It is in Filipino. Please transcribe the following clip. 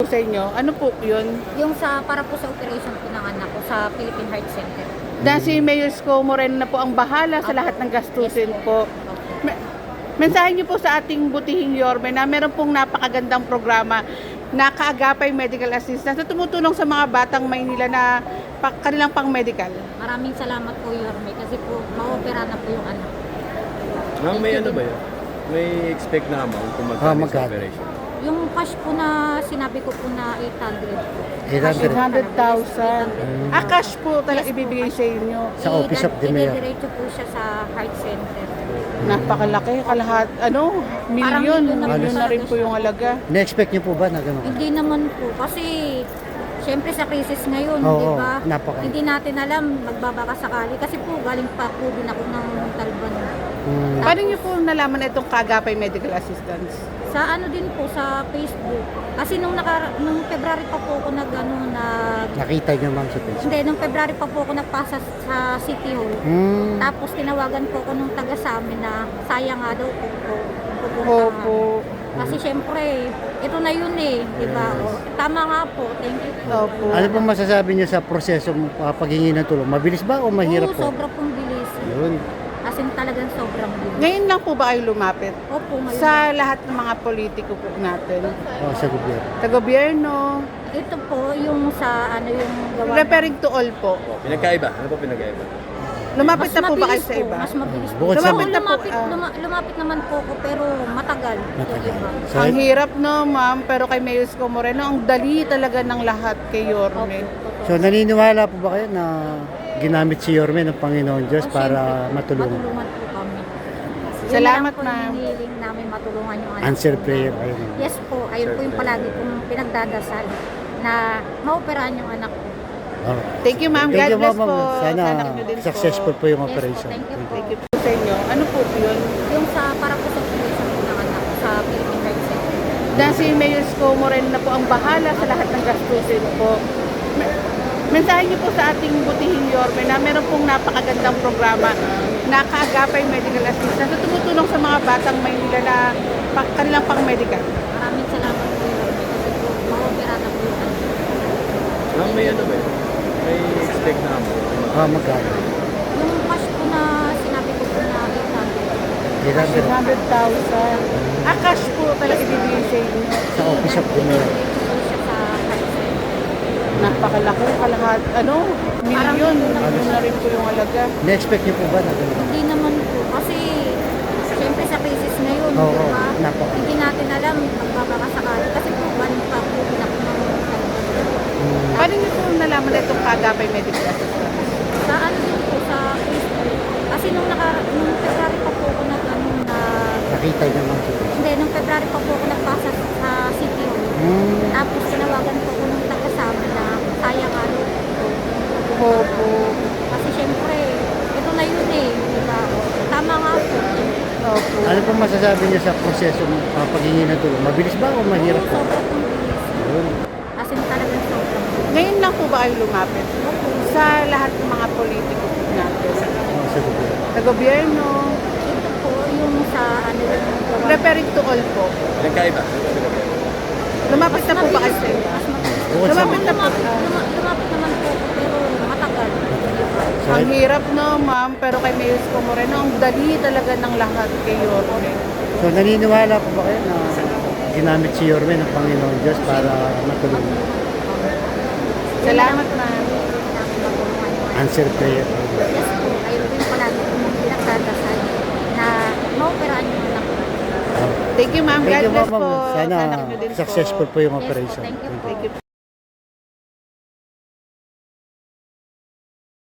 Sa inyo, ano po yun? Yung para po sa operation po ng anak ko sa Philippine Heart Center. Na si Mayor Isko Moreno na po ang bahala sa lahat ng gastusin po. Mensahe niyo po sa ating butihing Yorme na meron pong napakagandang programa na Kaagapay Medical Assistance na tumutulong sa mga batang Maynila na kanilang pang-medical. Maraming salamat po, Yorme, kasi po ma-opera na po yung anak. Ma'am, may ano ba yun? May expect na amount kung magkano sa operation? Yung cash po na sinabi ko po na 800 po. 800,000. Cash po talaga Yes po, ibibigay cash. sa inyo. Sa Office of the Mayor. Diretso po siya sa Heart Center. Napakalaki, kalahat, milyon. milyon na Milyon na rin po yung halaga. Na-expect niyo po ba na gano'n? Hindi naman po, kasi siyempre sa crisis ngayon, Oo, di ba? napaka- Hindi natin alam, magbabaka sakali. Kasi po, galing pa po din ako ng Talban. Paano niyo po nalaman na itong Kaagapay Medical Assistance? Sa ano din po, sa Facebook. Kasi nung February pa po ako Nakita niyo ma'am sa Facebook. Hindi, nung February pa po ako nagpasa sa City Hall. Tapos tinawagan po ako nung taga sa amin na sayang nga daw po pupuntahan. Opo. Kasi syempre, ito na yun di ba? O, tama nga po, thank you po. Opo. Ano pong masasabi niyo sa proseso paghingi ng tulong? Mabilis ba o mahirap Oo, po? sobra pong bilis. Yun. As in talagang sobrang bilis. Ngayon lang po ba kayo lumapit? Opo, ngayon. Sa lahat ng mga politiko po natin. Sa gobyerno. Sa gobyerno. Ito po, yung sa yung gawa. Referring to all po. Pinagkaiba? Ano po pinagkaiba? Lumapit Mas na po ba kayo mabilis sa iba? Mas mabilis po. Bukod sa- Oo, Lumapit na po, lumapit naman po ako, pero matagal. Matagal. Diba? So, Ang hirap no, ma'am, pero kay Mayor Isko Moreno, ang dali talaga ng lahat kay Yorme. so naniniwala po ba kayo na ginamit si Yorme ng Panginoon Diyos para matulungan? Matulungan po kami. Salamat, Yun lang po ma'am. yung hinihiling namin matulungan yung anak. Answer ko. prayer. Ayun. Yes po, ayun po yung palagi kong pinagdadasal na maoperahan yung anak ko. Oh. Thank you, ma'am. God Thank you, bless ma'am. po. Sana Anak niyo din successful po yung Yes po, operation. thank you po. Thank you po sa inyo. Ano po yun? Yung para po sa operation po ng anak ko sa Philippine Heart Center. Na si Mayor Isko Moreno na po ang bahala sa lahat ng gastusin po. Mensahe niyo po sa ating butihing Yorme na meron pong napakagandang programa na Kaagapay Medical Assistance na tumutulong sa mga batang Maynila na kanilang pang-medical. Maraming salamat po yun. Kasi po, maopera na po yung anak ko. Ma'am, may ano ba yun? May expect na amount kung magkano? Magkano? Yung cash po na sinabi ko po na 800. 800,000. Cash po talaga ibibigay sa inyo. Sa Office of the Mayor. Diretso po siya sa Heart Center. Napakalaki, kalahat, milyon. Milyon na rin po yung halaga. Na-expect niyo po ba na gano'n? Hindi naman po. Kasi, siyempre sa crisis ngayon, Oo, di ba? napaka- Hindi natin alam, magbabaka sakali. Kasi po, galing pa po din ako ng Talban. Paano niyo po nalaman na itong Kaagapay Medical Assistance? Sa ano din po, sa Facebook. Kasi nung February pa po ako Nakita niyo ma'am sa Facebook. hindi, nung February pa po ako nagpasa sa City Hall. Tapos tinawagan po ako nung taga sa amin na sayang nga daw po. Opo. Kasi syempre, ito na yun di ba? Tama nga po. Opo. Ano po masasabi niyo sa proseso paghingi ng tulong? Mabilis ba o mahirap po? Sobrang bilis. Yun. As in talagang sobrang bilis. Ngayon lang po ba kayo lumapit? Sa lahat ng mga politiko po natin. Sa gobyerno. Sa gobyerno. Ito po yung sa yung gawa. Referring to all po. Pinagkaiba? Ano po pinagkaiba? Lumapit na po ba kayo sa iba? Mas mabilis. Bukod sa- Lumapit na po. Lumapit naman po ako, pero matagal. So, Ang hirap no, ma'am, pero kay Mayor Isko Moreno, ang dali talaga ng lahat kay Yorme. so naniniwala po ba kayo na ginamit si Yorme ng Panginoon Diyos para matulungan? Salamat, ma'am. Namin matulungan yung anak. Answer prayer. Yes po, ayun po yung palagi kong pinagdadasal na maoperahan yung anak ko. Thank you, ma'am. God Thank you bless ma'am. po. Sana Anak niyo din po. successful po yung Yes po, operation. thank you po. Thank you.